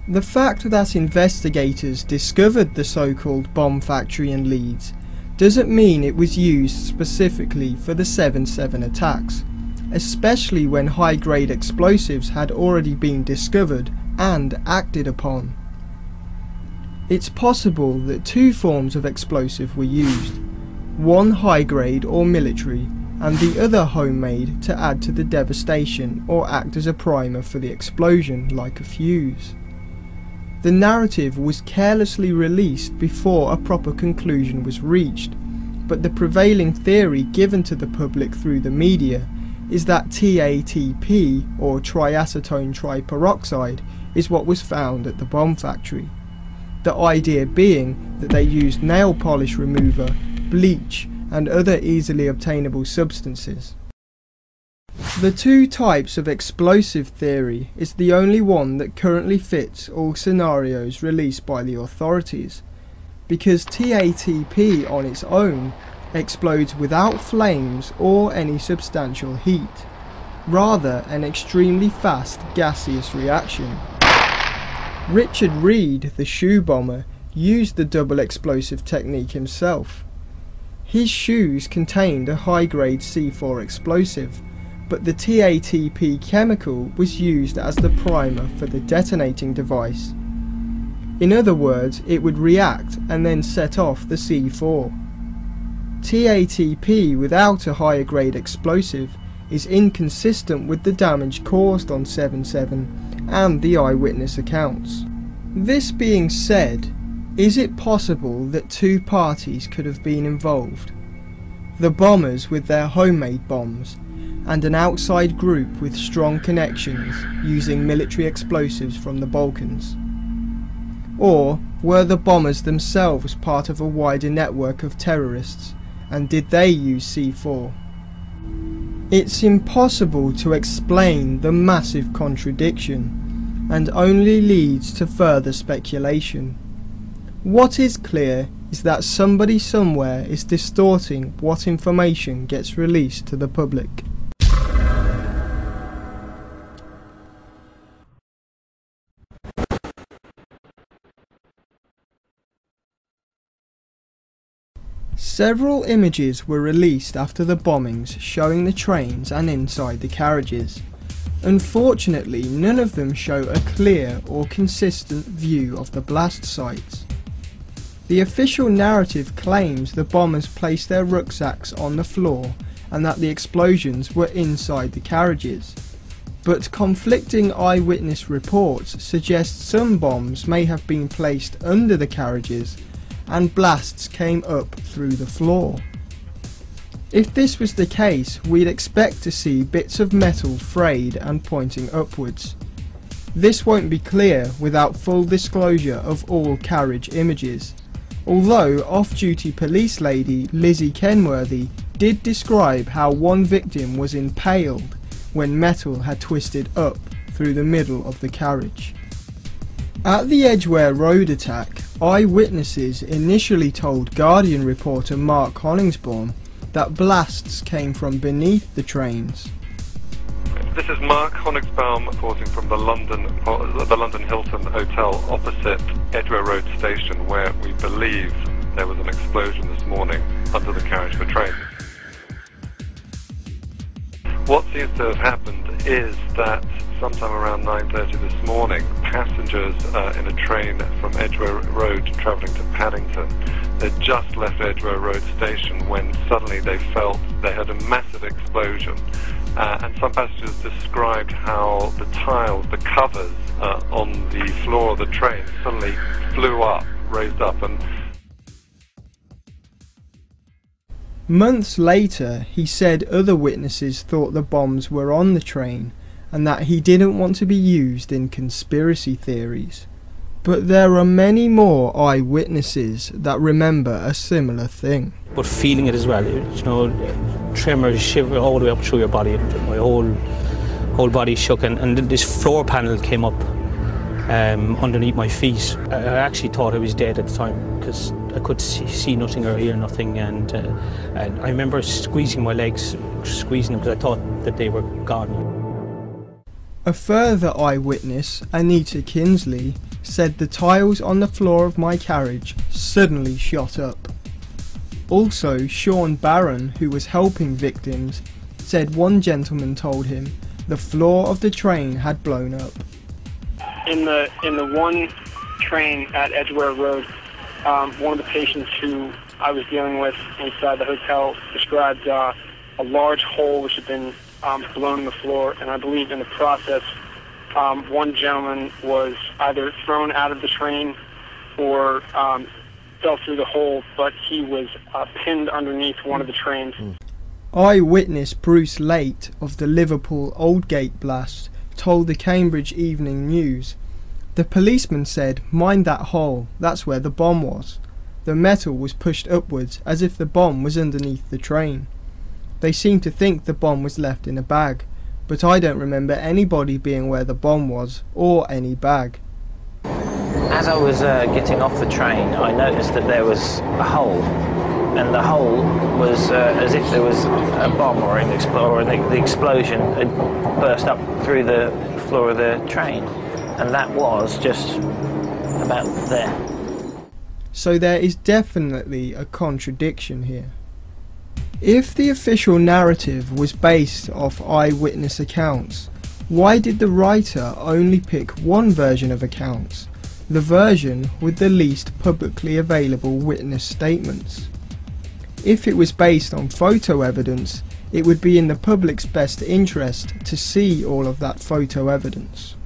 The fact that investigators discovered the so-called bomb factory in Leeds doesn't mean it was used specifically for the 7/7 attacks, especially when high-grade explosives had already been discovered and acted upon. It's possible that two forms of explosive were used, one high-grade or military, and the other homemade to add to the devastation or act as a primer for the explosion, like a fuse. The narrative was carelessly released before a proper conclusion was reached, but the prevailing theory given to the public through the media is that TATP, or triacetone triperoxide, is what was found at the bomb factory. The idea being that they used nail polish remover, bleach, and other easily obtainable substances. The two types of explosive theory is the only one that currently fits all scenarios released by the authorities, because TATP on its own explodes without flames or any substantial heat, rather an extremely fast gaseous reaction. Richard Reed, the shoe bomber, used the double explosive technique himself. His shoes contained a high-grade C4 explosive, but the TATP chemical was used as the primer for the detonating device. In other words, it would react and then set off the C4. TATP without a higher grade explosive is inconsistent with the damage caused on 7/7 and the eyewitness accounts. This being said, is it possible that two parties could have been involved? The bombers with their homemade bombs, and an outside group with strong connections using military explosives from the Balkans? Or were the bombers themselves part of a wider network of terrorists, and did they use C4? It's impossible to explain the massive contradiction, and only leads to further speculation. What is clear is that somebody somewhere is distorting what information gets released to the public. Several images were released after the bombings showing the trains and inside the carriages. Unfortunately, none of them show a clear or consistent view of the blast sites. The official narrative claims the bombers placed their rucksacks on the floor and that the explosions were inside the carriages. But conflicting eyewitness reports suggest some bombs may have been placed under the carriages and blasts came up through the floor. If this was the case, we'd expect to see bits of metal frayed and pointing upwards. This won't be clear without full disclosure of all carriage images, although off-duty police lady Lizzie Kenworthy did describe how one victim was impaled when metal had twisted up through the middle of the carriage. At the Edgware Road attack, eyewitnesses initially told Guardian reporter Mark Hollingsborn that blasts came from beneath the trains. This is Mark Honigbaum reporting from the London Hilton Hotel opposite Edgware Road station, where we believe there was an explosion this morning under the carriage for trains. What seems to have happened is that sometime around 9:30 this morning, passengers in a train from Edgware Road travelling to Paddington, they'd just left Edgware Road station when suddenly they felt they had a massive explosion. And some passengers described how the tiles, the covers on the floor of the train suddenly flew up, raised up, and months later, he said other witnesses thought the bombs were on the train and that he didn't want to be used in conspiracy theories. But there are many more eyewitnesses that remember a similar thing. But feeling it as well, you know, tremors, shiver all the way up through your body. My whole body shook, and this floor panel came up underneath my feet. I actually thought I was dead at the time because I could see nothing or hear nothing, and I remember squeezing my legs, squeezing them because I thought that they were gone. A further eyewitness, Anita Kinsley, said the tiles on the floor of my carriage suddenly shot up. Also, Sean Barron, who was helping victims, said one gentleman told him the floor of the train had blown up. In the one train at Edgware Road, one of the patients who I was dealing with inside the hotel described a large hole which had been blown in the floor, and I believe in the process one gentleman was either thrown out of the train or fell through the hole, but he was pinned underneath one of the trains. Eyewitness Bruce Late of the Liverpool Aldgate blast told the Cambridge Evening News, "The policeman said, 'Mind that hole, that's where the bomb was.' The metal was pushed upwards as if the bomb was underneath the train. They seemed to think the bomb was left in a bag, but I don't remember anybody being where the bomb was, or any bag." As I was getting off the train, I noticed that there was a hole, and the hole was as if there was a bomb or the explosion had burst up through the floor of the train, and that was just about there. So there is definitely a contradiction here. If the official narrative was based off eyewitness accounts, why did the writer only pick one version of accounts, the version with the least publicly available witness statements? If it was based on photo evidence, it would be in the public's best interest to see all of that photo evidence.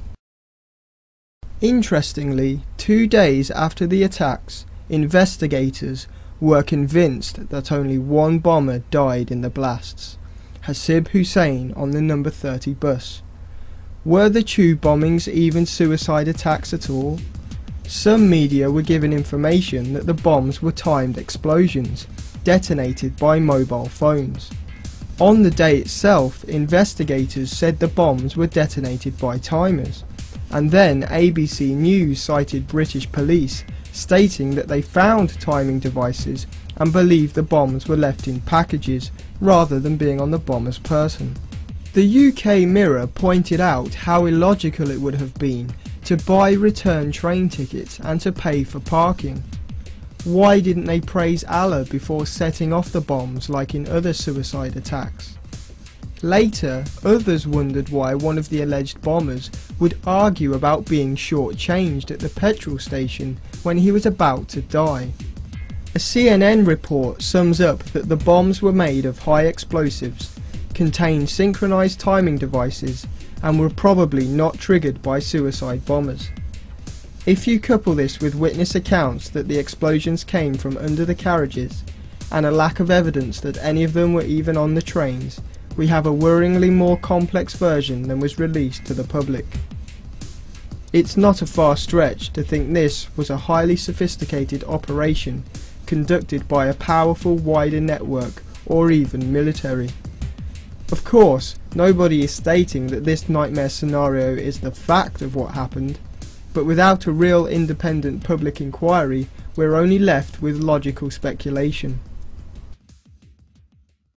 Interestingly, 2 days after the attacks, investigators were convinced that only one bomber died in the blasts, Hasib Hussein on the number 30 bus. Were the tube bombings even suicide attacks at all? Some media were given information that the bombs were timed explosions, detonated by mobile phones. On the day itself, investigators said the bombs were detonated by timers, and then ABC News cited British police stating that they found timing devices and believed the bombs were left in packages rather than being on the bomber's person. The UK Mirror pointed out how illogical it would have been to buy return train tickets and to pay for parking. Why didn't they praise Allah before setting off the bombs like in other suicide attacks? Later, others wondered why one of the alleged bombers would argue about being shortchanged at the petrol station when he was about to die. A CNN report sums up that the bombs were made of high explosives, contained synchronized timing devices, and were probably not triggered by suicide bombers. If you couple this with witness accounts that the explosions came from under the carriages, and a lack of evidence that any of them were even on the trains, we have a worryingly more complex version than was released to the public. It's not a far stretch to think this was a highly sophisticated operation conducted by a powerful wider network or even military. Of course, nobody is stating that this nightmare scenario is the fact of what happened, but without a real independent public inquiry, we're only left with logical speculation.